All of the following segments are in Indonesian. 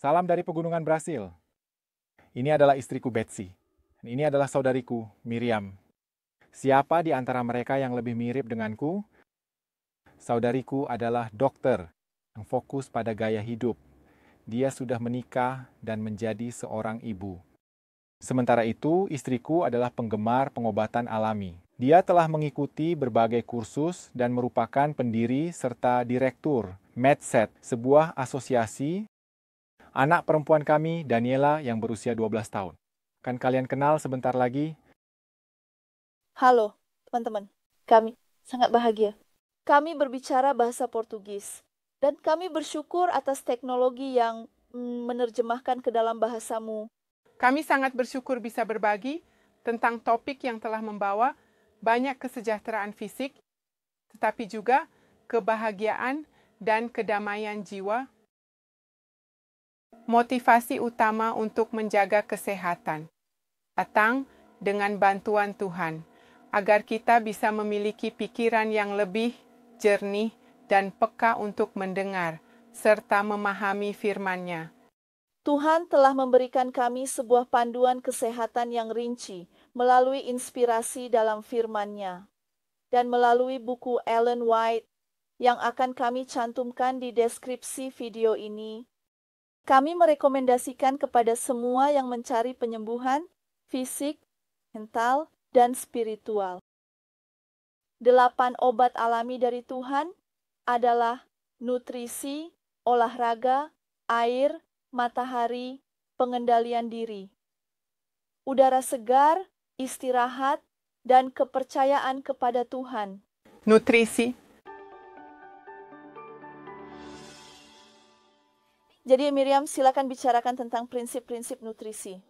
Salam dari pegunungan Brasil. Ini adalah istriku Betsy. Dan ini adalah saudariku Miriam. Siapa di antara mereka yang lebih mirip denganku? Saudariku adalah dokter yang fokus pada gaya hidup. Dia sudah menikah dan menjadi seorang ibu. Sementara itu, istriku adalah penggemar pengobatan alami. Dia telah mengikuti berbagai kursus dan merupakan pendiri serta direktur MedSet, sebuah asosiasi. Anak perempuan kami, Daniela, yang berusia 12 tahun. Kan kalian kenal sebentar lagi? Halo, teman-teman. Kami sangat bahagia. Kami berbicara bahasa Portugis. Dan kami bersyukur atas teknologi yang menerjemahkan ke dalam bahasamu. Kami sangat bersyukur bisa berbagi tentang topik yang telah membawa banyak kesejahteraan fisik, tetapi juga kebahagiaan dan kedamaian jiwa. Motivasi utama untuk menjaga kesehatan datang dengan bantuan Tuhan, agar kita bisa memiliki pikiran yang lebih jernih dan peka untuk mendengar serta memahami firman-Nya. Tuhan telah memberikan kami sebuah panduan kesehatan yang rinci melalui inspirasi dalam firman-Nya dan melalui buku Ellen White yang akan kami cantumkan di deskripsi video ini. Kami merekomendasikan kepada semua yang mencari penyembuhan fisik, mental, dan spiritual. 8 obat alami dari Tuhan adalah nutrisi, olahraga, air, matahari, pengendalian diri, udara segar, istirahat, dan kepercayaan kepada Tuhan. Nutrisi. Jadi Miriam, silakan bicarakan tentang prinsip-prinsip nutrisi.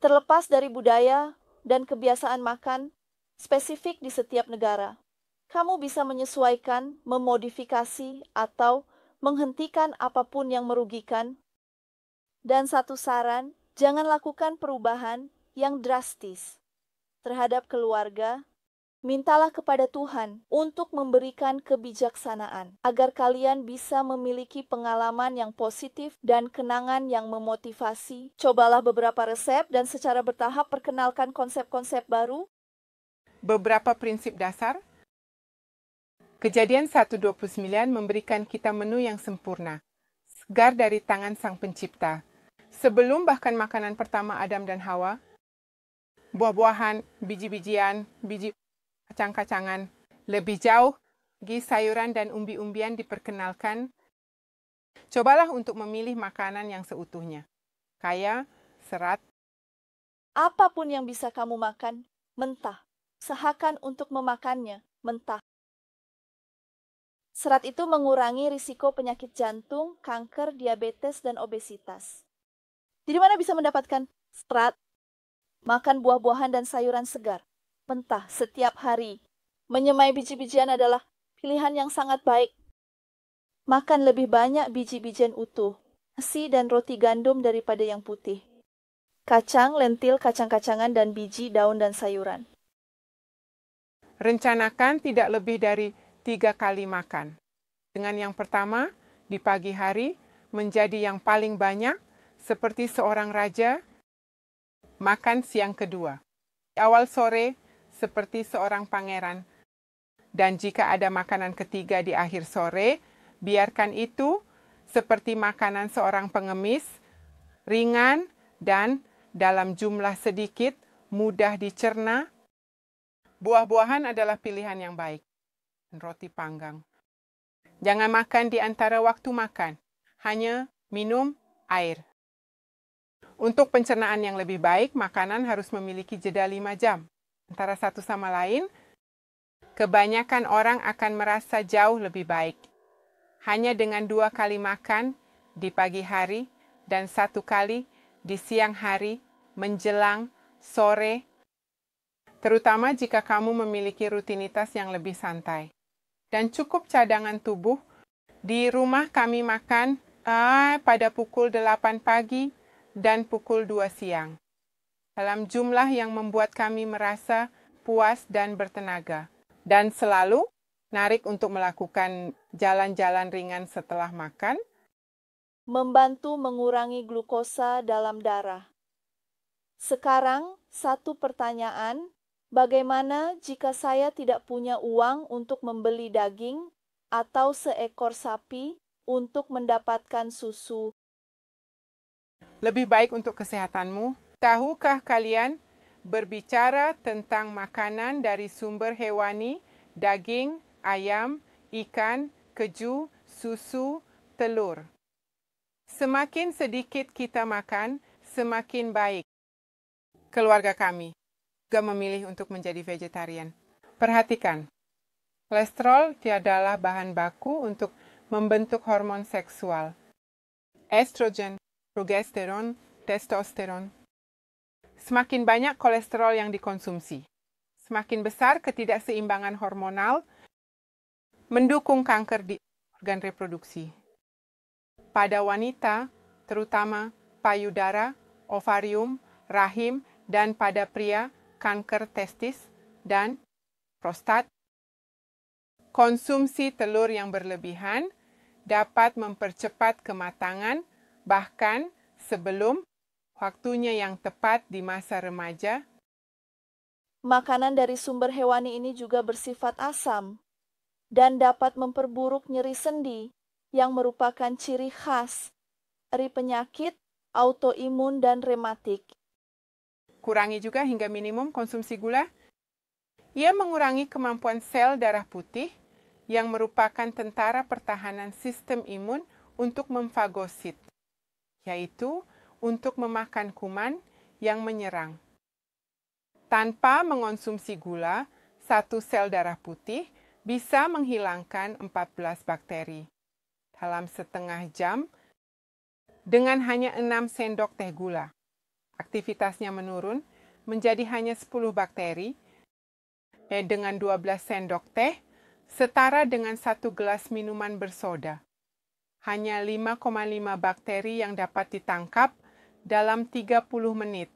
Terlepas dari budaya dan kebiasaan makan spesifik di setiap negara, kamu bisa menyesuaikan, memodifikasi, atau menghentikan apapun yang merugikan. Dan satu saran, jangan lakukan perubahan yang drastis terhadap keluarga. Mintalah kepada Tuhan untuk memberikan kebijaksanaan, agar kalian bisa memiliki pengalaman yang positif dan kenangan yang memotivasi. Cobalah beberapa resep dan secara bertahap perkenalkan konsep-konsep baru. Beberapa prinsip dasar. Kejadian 1:29 memberikan kita menu yang sempurna, segar dari tangan Sang Pencipta. Sebelum bahkan makanan pertama Adam dan Hawa, buah-buahan, biji-bijian, biji kacang-kacangan, lebih jauh, sayuran dan umbi-umbian diperkenalkan. Cobalah untuk memilih makanan yang seutuhnya, kaya, serat. Apapun yang bisa kamu makan, mentah. Usahakan untuk memakannya mentah. Serat itu mengurangi risiko penyakit jantung, kanker, diabetes, dan obesitas. Di mana bisa mendapatkan serat? Makan buah-buahan dan sayuran segar mentah setiap hari. Menyemai biji-bijian adalah pilihan yang sangat baik. Makan lebih banyak biji-bijian utuh, nasi dan roti gandum daripada yang putih. Kacang, lentil, kacang-kacangan, dan biji, daun, dan sayuran. Rencanakan tidak lebih dari 3 kali makan. Dengan yang pertama, di pagi hari, menjadi yang paling banyak, seperti seorang raja. Makan siang kedua. Di awal sore, seperti seorang pangeran. Dan jika ada makanan ketiga di akhir sore, biarkan itu seperti makanan seorang pengemis, ringan dan dalam jumlah sedikit, mudah dicerna. Buah-buahan adalah pilihan yang baik. Roti panggang. Jangan makan di antara waktu makan, hanya minum air. Untuk pencernaan yang lebih baik, makanan harus memiliki jeda 5 jam. Antara satu sama lain, kebanyakan orang akan merasa jauh lebih baik. Hanya dengan 2 kali makan di pagi hari dan 1 kali di siang hari menjelang sore, terutama jika kamu memiliki rutinitas yang lebih santai. Dan cukup cadangan tubuh. Di rumah kami makan pada pukul 8 pagi dan pukul 2 siang. Dalam jumlah yang membuat kami merasa puas dan bertenaga. Dan selalu narik untuk melakukan jalan-jalan ringan setelah makan. membantu mengurangi glukosa dalam darah. Sekarang, satu pertanyaan, bagaimana jika saya tidak punya uang untuk membeli daging atau seekor sapi untuk mendapatkan susu? Lebih baik untuk kesehatanmu. Tahukah kalian berbicara tentang makanan dari sumber hewani, daging, ayam, ikan, keju, susu, telur. Semakin sedikit kita makan, semakin baik. Keluarga kami juga memilih untuk menjadi vegetarian. Perhatikan, kolesterol adalah bahan baku untuk membentuk hormon seksual. Estrogen, progesteron, testosteron. Semakin banyak kolesterol yang dikonsumsi, semakin besar ketidakseimbangan hormonal mendukung kanker di organ reproduksi. Pada wanita, terutama payudara, ovarium, rahim, dan pada pria, kanker testis dan prostat. Konsumsi telur yang berlebihan dapat mempercepat kematangan, bahkan sebelum waktunya yang tepat di masa remaja. Makanan dari sumber hewani ini juga bersifat asam dan dapat memperburuk nyeri sendi yang merupakan ciri khas dari penyakit autoimun dan rematik. Kurangi juga hingga minimum konsumsi gula. Ia mengurangi kemampuan sel darah putih yang merupakan tentara pertahanan sistem imun untuk memfagosit, yaitu untuk memakan kuman yang menyerang. Tanpa mengonsumsi gula, satu sel darah putih bisa menghilangkan 14 bakteri dalam setengah jam dengan hanya 6 sendok teh gula. Aktivitasnya menurun menjadi hanya 10 bakteri dengan 12 sendok teh, setara dengan 1 gelas minuman bersoda. Hanya 5,5 bakteri yang dapat ditangkap dalam 30 menit.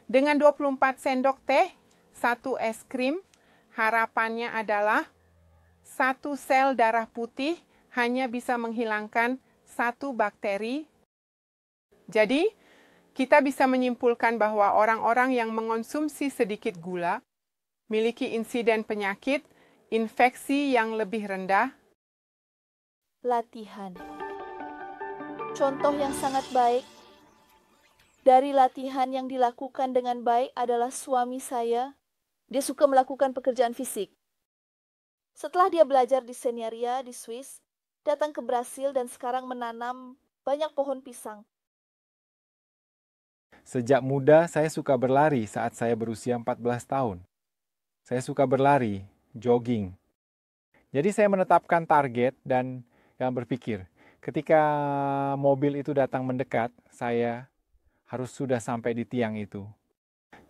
Dengan 24 sendok teh, 1 es krim, harapannya adalah 1 sel darah putih hanya bisa menghilangkan 1 bakteri. Jadi, kita bisa menyimpulkan bahwa orang-orang yang mengonsumsi sedikit gula memiliki insiden penyakit, infeksi yang lebih rendah. Latihan. Contoh yang sangat baik dari latihan yang dilakukan dengan baik adalah suami saya. Dia suka melakukan pekerjaan fisik. Setelah dia belajar di Senieria di Swiss, datang ke Brasil dan sekarang menanam banyak pohon pisang. Sejak muda saya suka berlari saat saya berusia 14 tahun. Saya suka berlari, jogging. Jadi saya menetapkan target dan berpikir, ketika mobil itu datang mendekat, saya harus sudah sampai di tiang itu.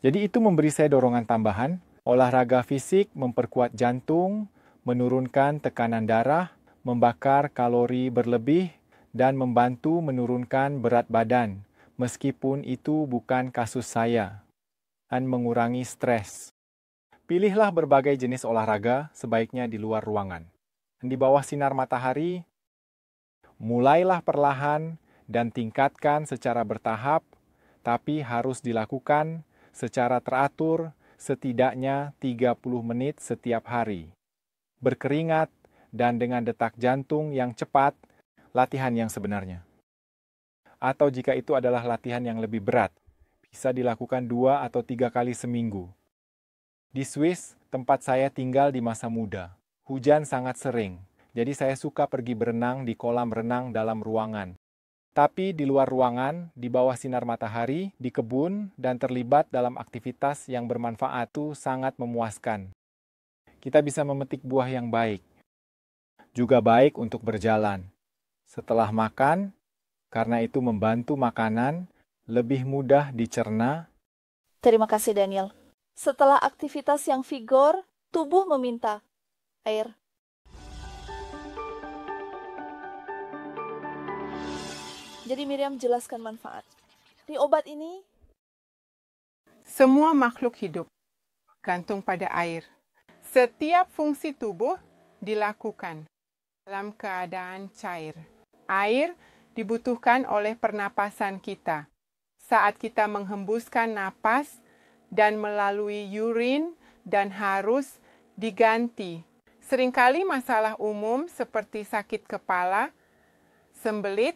Jadi itu memberi saya dorongan tambahan. Olahraga fisik memperkuat jantung, menurunkan tekanan darah, membakar kalori berlebih, dan membantu menurunkan berat badan, meskipun itu bukan kasus saya, dan mengurangi stres. Pilihlah berbagai jenis olahraga, sebaiknya di luar ruangan. Di bawah sinar matahari, mulailah perlahan dan tingkatkan secara bertahap, tapi harus dilakukan secara teratur setidaknya 30 menit setiap hari. Berkeringat dan dengan detak jantung yang cepat, latihan yang sebenarnya. Atau jika itu adalah latihan yang lebih berat, bisa dilakukan 2 atau 3 kali seminggu. Di Swiss, tempat saya tinggal di masa muda, hujan sangat sering, jadi saya suka pergi berenang di kolam renang dalam ruangan. Tapi di luar ruangan, di bawah sinar matahari, di kebun, dan terlibat dalam aktivitas yang bermanfaat itu sangat memuaskan. Kita bisa memetik buah yang baik. Juga baik untuk berjalan. Setelah makan, karena itu membantu makanan lebih mudah dicerna. Terima kasih Daniel. Setelah aktivitas yang vigor, tubuh meminta air. Jadi Miriam jelaskan manfaat. Di obat ini, semua makhluk hidup gantung pada air. Setiap fungsi tubuh dilakukan dalam keadaan cair. Air dibutuhkan oleh pernapasan kita. Saat kita menghembuskan napas dan melalui urin dan harus diganti. Seringkali masalah umum seperti sakit kepala, sembelit,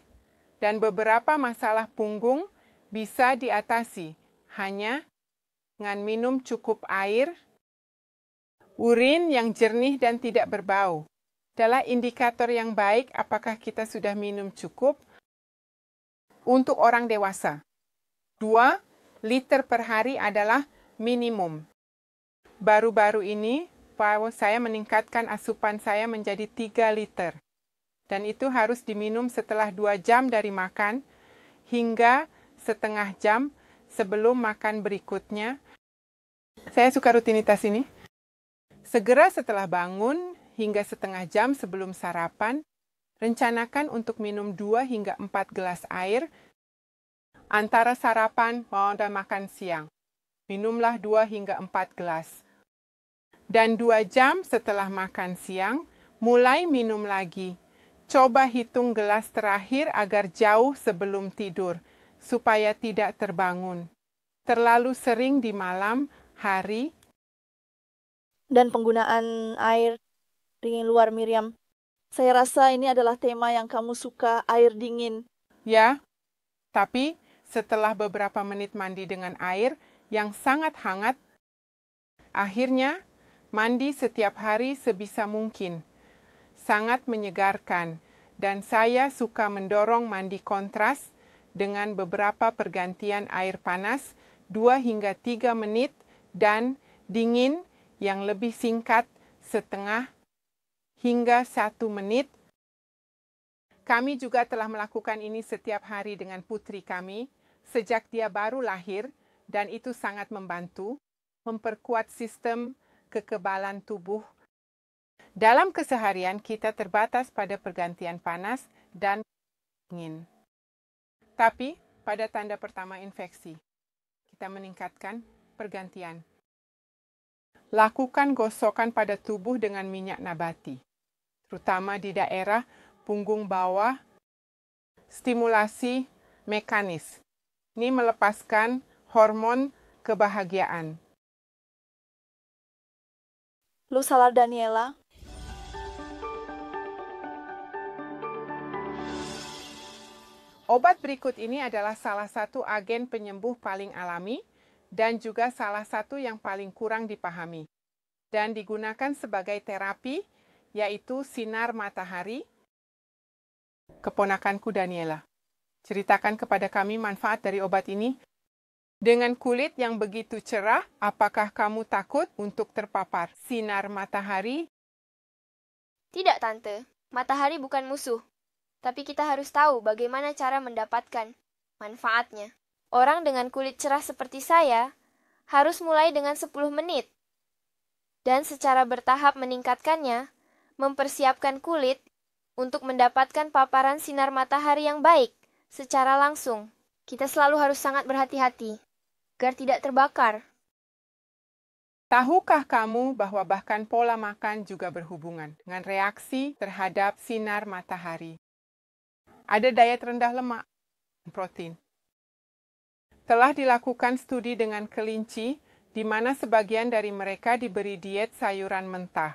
dan beberapa masalah punggung bisa diatasi hanya dengan minum cukup air. Urin yang jernih dan tidak berbau adalah indikator yang baik apakah kita sudah minum cukup. Untuk orang dewasa, 2 liter per hari adalah minimum. Baru-baru ini, saya meningkatkan asupan saya menjadi 3 liter. Dan itu harus diminum setelah 2 jam dari makan hingga setengah jam sebelum makan berikutnya. Saya suka rutinitas ini. Segera setelah bangun hingga setengah jam sebelum sarapan, rencanakan untuk minum 2 hingga 4 gelas air antara sarapan dan makan siang. Minumlah 2 hingga 4 gelas. Dan 2 jam setelah makan siang, mulai minum lagi. Coba hitung gelas terakhir agar jauh sebelum tidur, supaya tidak terbangun. Terlalu sering di malam hari. Dan penggunaan air dingin luar, Miriam. Saya rasa ini adalah tema yang kamu suka, air dingin. Ya, tapi setelah beberapa menit mandi dengan air yang sangat hangat, akhirnya mandi setiap hari sebisa mungkin. Sangat menyegarkan, dan saya suka mendorong mandi kontras dengan beberapa pergantian air panas 2 hingga 3 menit dan dingin yang lebih singkat setengah hingga 1 menit. Kami juga telah melakukan ini setiap hari dengan putri kami sejak dia baru lahir, dan itu sangat membantu memperkuat sistem kekebalan tubuh. Dalam keseharian kita terbatas pada pergantian panas dan dingin. Tapi pada tanda pertama infeksi, kita meningkatkan pergantian. Lakukan gosokan pada tubuh dengan minyak nabati, terutama di daerah punggung bawah. Stimulasi mekanis. Ini melepaskan hormon kebahagiaan. Lu salah, Daniela. Obat berikut ini adalah salah satu agen penyembuh paling alami dan juga salah satu yang paling kurang dipahami dan digunakan sebagai terapi, yaitu sinar matahari. Keponakanku Daniela, ceritakan kepada kami manfaat dari obat ini. Dengan kulit yang begitu cerah, apakah kamu takut untuk terpapar sinar matahari? Tidak, Tante. Matahari bukan musuh. Tapi kita harus tahu bagaimana cara mendapatkan manfaatnya. Orang dengan kulit cerah seperti saya harus mulai dengan 10 menit. Dan secara bertahap meningkatkannya, mempersiapkan kulit untuk mendapatkan paparan sinar matahari yang baik secara langsung. Kita selalu harus sangat berhati-hati agar tidak terbakar. Tahukah kamu bahwa bahkan pola makan juga berhubungan dengan reaksi terhadap sinar matahari? Ada diet rendah lemak, protein. Telah dilakukan studi dengan kelinci, di mana sebagian dari mereka diberi diet sayuran mentah.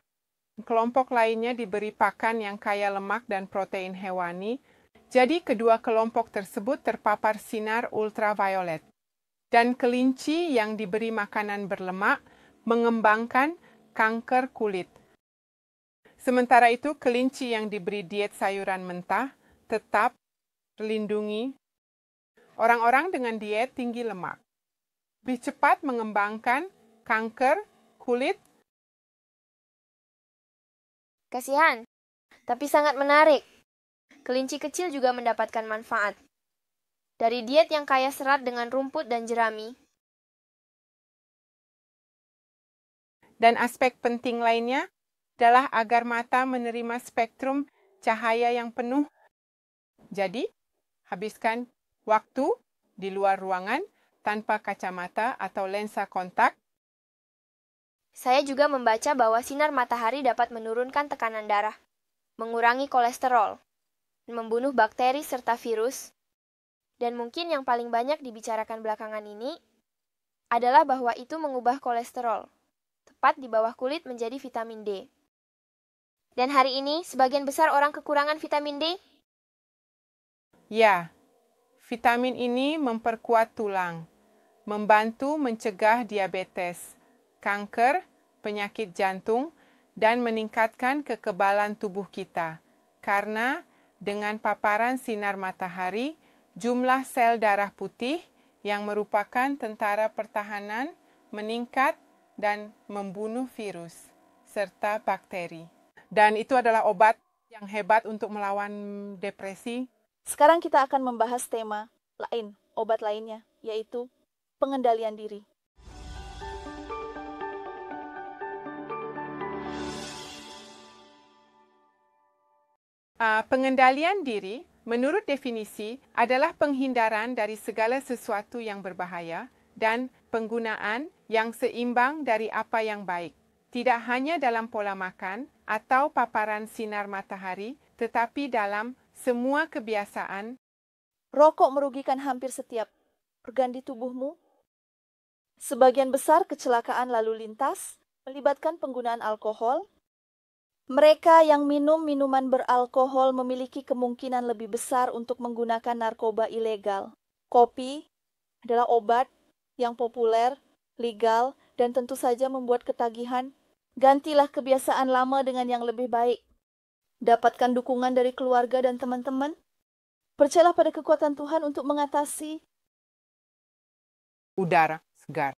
Kelompok lainnya diberi pakan yang kaya lemak dan protein hewani. Jadi kedua kelompok tersebut terpapar sinar ultraviolet. Dan kelinci yang diberi makanan berlemak mengembangkan kanker kulit. Sementara itu, kelinci yang diberi diet sayuran mentah tetap terlindungi. Orang-orang dengan diet tinggi lemak lebih cepat mengembangkan kanker kulit. Kasihan, tapi sangat menarik. Kelinci kecil juga mendapatkan manfaat dari diet yang kaya serat dengan rumput dan jerami. Dan aspek penting lainnya adalah agar mata menerima spektrum cahaya yang penuh. Jadi, habiskan waktu di luar ruangan tanpa kacamata atau lensa kontak. Saya juga membaca bahwa sinar matahari dapat menurunkan tekanan darah, mengurangi kolesterol, membunuh bakteri serta virus. Dan mungkin yang paling banyak dibicarakan belakangan ini adalah bahwa itu mengubah kolesterol, tepat di bawah kulit menjadi vitamin D. Dan hari ini, sebagian besar orang kekurangan vitamin D. Ya, vitamin ini memperkuat tulang, membantu mencegah diabetes, kanker, penyakit jantung, dan meningkatkan kekebalan tubuh kita. Karena dengan paparan sinar matahari, jumlah sel darah putih yang merupakan tentara pertahanan meningkat dan membunuh virus serta bakteri. Dan itu adalah obat yang hebat untuk melawan depresi. Sekarang kita akan membahas tema lain, obat lainnya, yaitu pengendalian diri. Pengendalian diri, menurut definisi, adalah penghindaran dari segala sesuatu yang berbahaya dan penggunaan yang seimbang dari apa yang baik. Tidak hanya dalam pola makan atau paparan sinar matahari, tetapi dalam semua kebiasaan. Rokok merugikan hampir setiap organ di tubuhmu. Sebagian besar kecelakaan lalu lintas melibatkan penggunaan alkohol. Mereka yang minum minuman beralkohol memiliki kemungkinan lebih besar untuk menggunakan narkoba ilegal. Kopi adalah obat yang populer, legal, dan tentu saja membuat ketagihan. Gantilah kebiasaan lama dengan yang lebih baik. Dapatkan dukungan dari keluarga dan teman-teman. Percayalah pada kekuatan Tuhan untuk mengatasi Udara segar.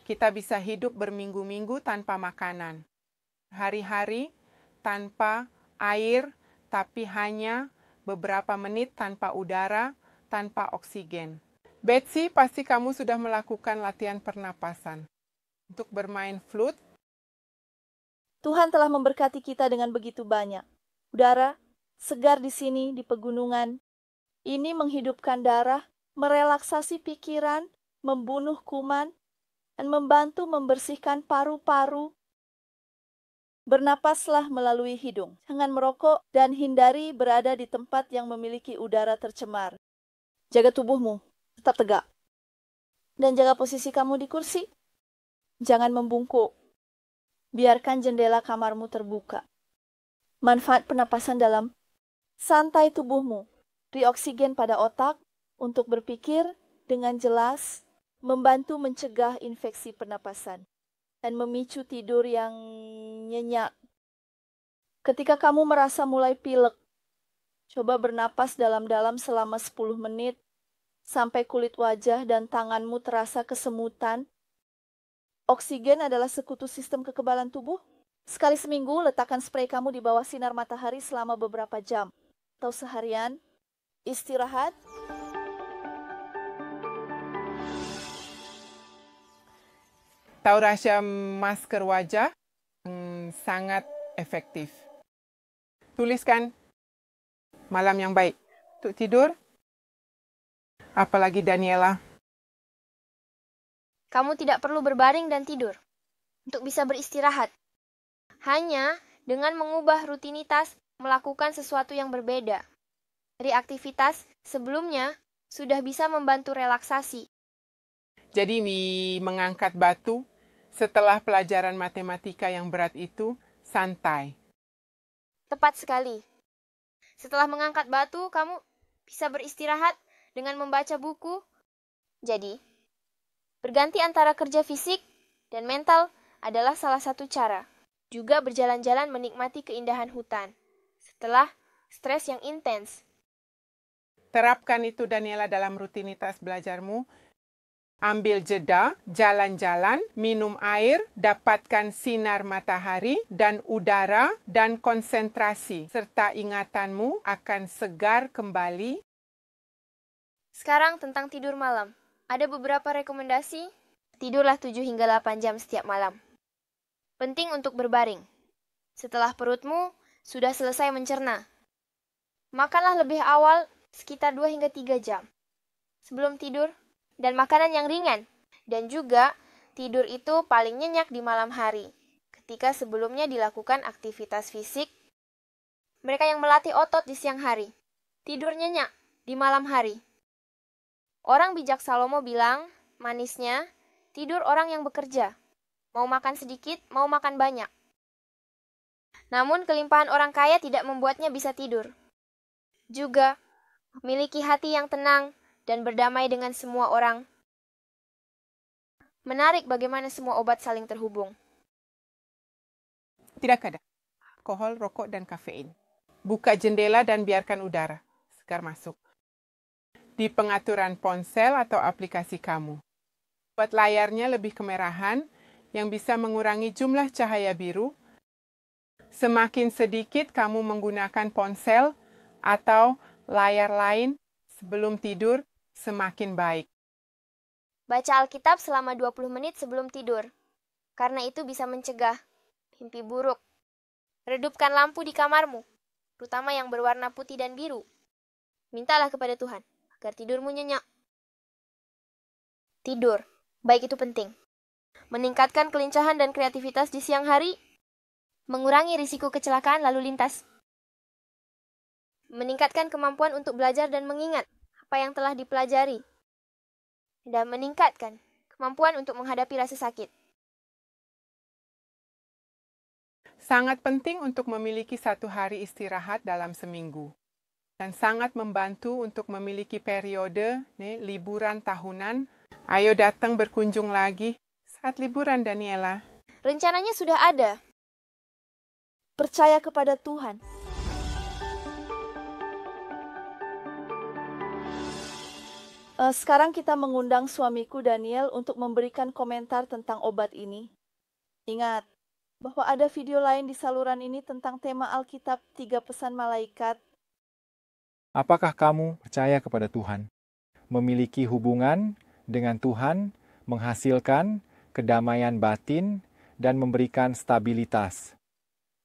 Kita bisa hidup berminggu-minggu tanpa makanan. Hari-hari tanpa air, tapi hanya beberapa menit tanpa udara, tanpa oksigen. Betsy, pasti kamu sudah melakukan latihan pernapasan. Untuk bermain flute, Tuhan telah memberkati kita dengan begitu banyak. Udara segar di sini, di pegunungan. Ini menghidupkan darah, merelaksasi pikiran, membunuh kuman, dan membantu membersihkan paru-paru. Bernapaslah melalui hidung. Jangan merokok dan hindari berada di tempat yang memiliki udara tercemar. Jaga tubuhmu, tetap tegak. Dan jaga posisi kamu di kursi. Jangan membungkuk. Biarkan jendela kamarmu terbuka. Manfaat pernapasan dalam santai tubuhmu. Beri oksigen pada otak untuk berpikir dengan jelas, membantu mencegah infeksi pernapasan, dan memicu tidur yang nyenyak. Ketika kamu merasa mulai pilek, coba bernapas dalam-dalam selama 10 menit, sampai kulit wajah dan tanganmu terasa kesemutan. Oksigen adalah sekutu sistem kekebalan tubuh. Sekali seminggu, letakkan spray kamu di bawah sinar matahari selama beberapa jam, atau seharian. Istirahat. tahu rahasia masker wajah sangat efektif. Tuliskan malam yang baik untuk tidur. Apalagi Daniela. Kamu tidak perlu berbaring dan tidur untuk bisa beristirahat. Hanya dengan mengubah rutinitas melakukan sesuatu yang berbeda. Dari aktivitas sebelumnya sudah bisa membantu relaksasi. Jadi mengangkat batu setelah pelajaran matematika yang berat itu santai. Tepat sekali. Setelah mengangkat batu, kamu bisa beristirahat dengan membaca buku. Jadi, berganti antara kerja fisik dan mental adalah salah satu cara. Juga berjalan-jalan menikmati keindahan hutan setelah stres yang intens. Terapkan itu, Daniela, dalam rutinitas belajarmu. Ambil jeda, jalan-jalan, minum air, dapatkan sinar matahari dan udara, dan konsentrasi, serta ingatanmu akan segar kembali. Sekarang tentang tidur malam. Ada beberapa rekomendasi. Tidurlah 7 hingga 8 jam setiap malam. Penting untuk berbaring. Setelah perutmu sudah selesai mencerna. Makanlah lebih awal sekitar 2 hingga 3 jam sebelum tidur. Dan makanan yang ringan. Dan juga Tidur itu paling nyenyak di malam hari, ketika sebelumnya dilakukan aktivitas fisik. Mereka yang melatih otot di siang hari, tidur nyenyak di malam hari. Orang bijak Salomo bilang, manisnya tidur orang yang bekerja. Mau makan sedikit, mau makan banyak. Namun kelimpahan orang kaya tidak membuatnya bisa tidur. Juga, memiliki hati yang tenang dan berdamai dengan semua orang. Menarik bagaimana semua obat saling terhubung. Tidak ada alkohol, rokok, dan kafein. Buka jendela dan biarkan udara segar masuk. Di pengaturan ponsel atau aplikasi kamu, buat layarnya lebih kemerahan yang bisa mengurangi jumlah cahaya biru. Semakin sedikit kamu menggunakan ponsel atau layar lain sebelum tidur, semakin baik. Baca Alkitab selama 20 menit sebelum tidur, karena itu bisa mencegah mimpi buruk. Redupkan lampu di kamarmu, terutama yang berwarna putih dan biru. Mintalah kepada Tuhan, agar tidurmu nyenyak. Tidur, baik itu penting. Meningkatkan kelincahan dan kreativitas di siang hari, mengurangi risiko kecelakaan lalu lintas. Meningkatkan kemampuan untuk belajar dan mengingat apa yang telah dipelajari. Dan meningkatkan kemampuan untuk menghadapi rasa sakit. Sangat penting untuk memiliki 1 hari istirahat dalam seminggu. Dan sangat membantu untuk memiliki periode liburan tahunan. Ayo datang berkunjung lagi saat liburan, Daniela. Rencananya sudah ada. Percaya kepada Tuhan. Sekarang kita mengundang suamiku Daniel untuk memberikan komentar tentang obat ini. Ingat bahwa ada video lain di saluran ini tentang tema Alkitab 3 pesan malaikat. Apakah kamu percaya kepada Tuhan? Memiliki hubungan dengan Tuhan, menghasilkan kedamaian batin, dan memberikan stabilitas.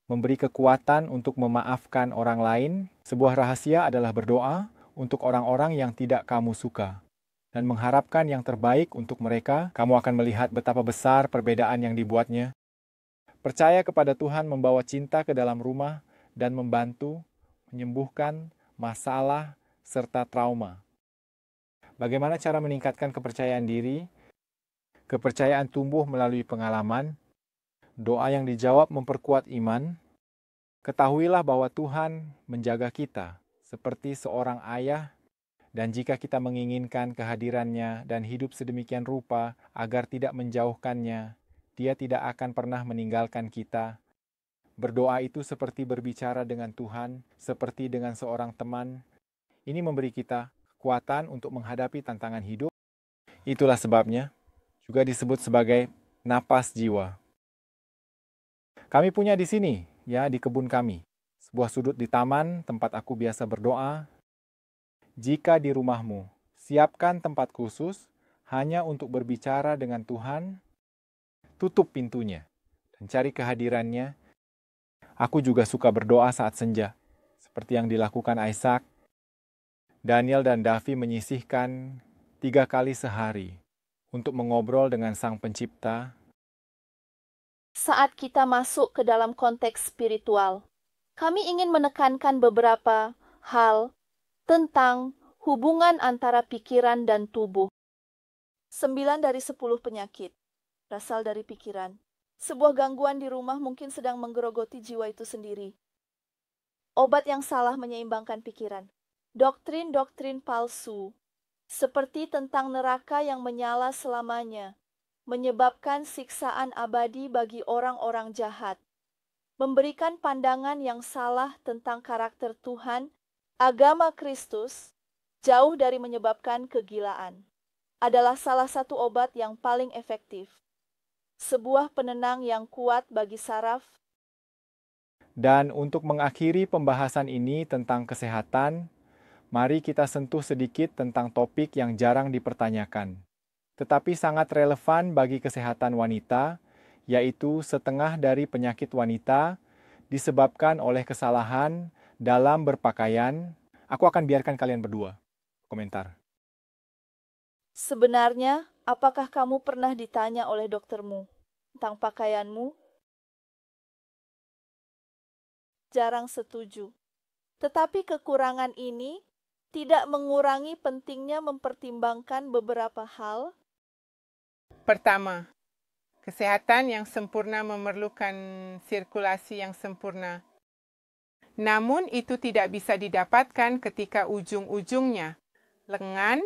Memberi kekuatan untuk memaafkan orang lain. Sebuah rahasia adalah berdoa untuk orang-orang yang tidak kamu suka, dan mengharapkan yang terbaik untuk mereka. Kamu akan melihat betapa besar perbedaan yang dibuatnya. Percaya kepada Tuhan membawa cinta ke dalam rumah dan membantu menyembuhkan masalah serta trauma. Bagaimana cara meningkatkan kepercayaan diri? Kepercayaan tumbuh melalui pengalaman. Doa yang dijawab memperkuat iman. Ketahuilah bahwa Tuhan menjaga kita seperti seorang ayah, dan jika kita menginginkan kehadirannya dan hidup sedemikian rupa agar tidak menjauhkannya, Dia tidak akan pernah meninggalkan kita. Berdoa itu seperti berbicara dengan Tuhan, seperti dengan seorang teman. Ini memberi kita kekuatan untuk menghadapi tantangan hidup. Itulah sebabnya juga disebut sebagai napas jiwa. Kami punya di sini, ya, di kebun kami, sebuah sudut di taman tempat aku biasa berdoa. Jika di rumahmu, siapkan tempat khusus hanya untuk berbicara dengan Tuhan. Tutup pintunya dan cari kehadirannya. Aku juga suka berdoa saat senja, seperti yang dilakukan Isaac. Daniel dan Davi menyisihkan 3 kali sehari untuk mengobrol dengan Sang Pencipta. Saat kita masuk ke dalam konteks spiritual, kami ingin menekankan beberapa hal tentang hubungan antara pikiran dan tubuh. 9 dari 10 penyakit berasal dari pikiran. Sebuah gangguan di rumah mungkin sedang menggerogoti jiwa itu sendiri. Obat yang salah menyeimbangkan pikiran. Doktrin-doktrin palsu, seperti tentang neraka yang menyala selamanya, menyebabkan siksaan abadi bagi orang-orang jahat. Memberikan pandangan yang salah tentang karakter Tuhan, agama Kristus, jauh dari menyebabkan kegilaan, adalah salah satu obat yang paling efektif. Sebuah penenang yang kuat bagi saraf. Dan untuk mengakhiri pembahasan ini tentang kesehatan, mari kita sentuh sedikit tentang topik yang jarang dipertanyakan, tetapi sangat relevan bagi kesehatan wanita, yaitu setengah dari penyakit wanita disebabkan oleh kesalahan dalam berpakaian. Aku akan biarkan kalian berdua komentar. Sebenarnya, Apakah kamu pernah ditanya oleh doktermu tentang pakaianmu? Jarang setuju. Tetapi kekurangan ini tidak mengurangi pentingnya mempertimbangkan beberapa hal. Pertama, kesehatan yang sempurna memerlukan sirkulasi yang sempurna. Namun itu tidak bisa didapatkan ketika ujung-ujungnya, lengan,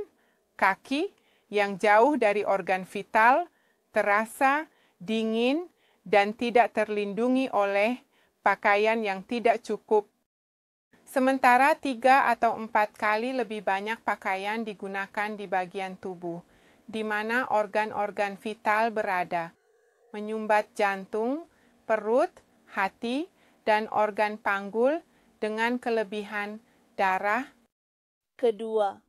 kaki yang jauh dari organ vital, terasa, dingin, dan tidak terlindungi oleh pakaian yang tidak cukup. Sementara 3 atau 4 kali lebih banyak pakaian digunakan di bagian tubuh, di mana organ-organ vital berada, menyumbat jantung, perut, hati, dan organ panggul dengan kelebihan darah. Kedua,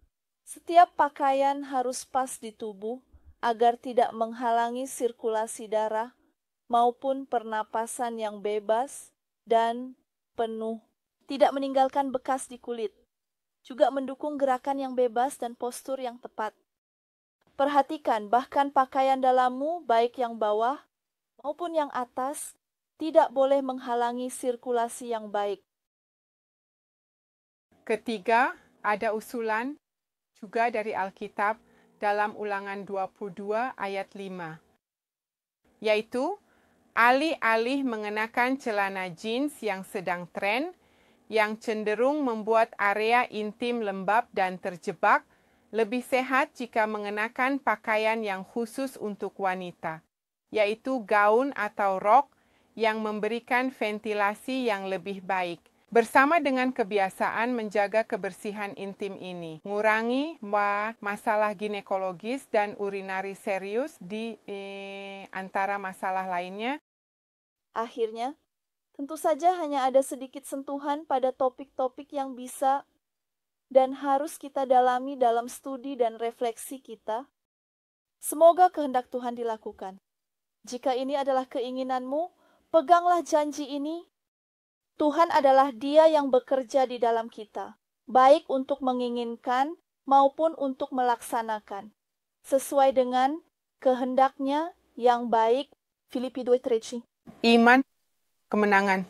setiap pakaian harus pas di tubuh agar tidak menghalangi sirkulasi darah maupun pernapasan yang bebas dan penuh, tidak meninggalkan bekas di kulit, juga mendukung gerakan yang bebas dan postur yang tepat. Perhatikan, bahkan pakaian dalammu, baik yang bawah maupun yang atas, tidak boleh menghalangi sirkulasi yang baik. Ketiga, ada usulan juga dari Alkitab dalam Ulangan 22 ayat 5, yaitu alih-alih mengenakan celana jeans yang sedang tren, yang cenderung membuat area intim lembab dan terjebak, lebih sehat jika mengenakan pakaian yang khusus untuk wanita, yaitu gaun atau rok yang memberikan ventilasi yang lebih baik. Bersama dengan kebiasaan menjaga kebersihan intim ini, mengurangi masalah ginekologis dan urinari serius di antara masalah lainnya. Akhirnya, tentu saja hanya ada sedikit sentuhan pada topik-topik yang bisa dan harus kita dalami dalam studi dan refleksi kita. Semoga kehendak Tuhan dilakukan. Jika ini adalah keinginanmu, peganglah janji ini. Tuhan adalah Dia yang bekerja di dalam kita, baik untuk menginginkan maupun untuk melaksanakan, sesuai dengan kehendak-Nya yang baik. Filipi 2:13. Iman, kemenangan.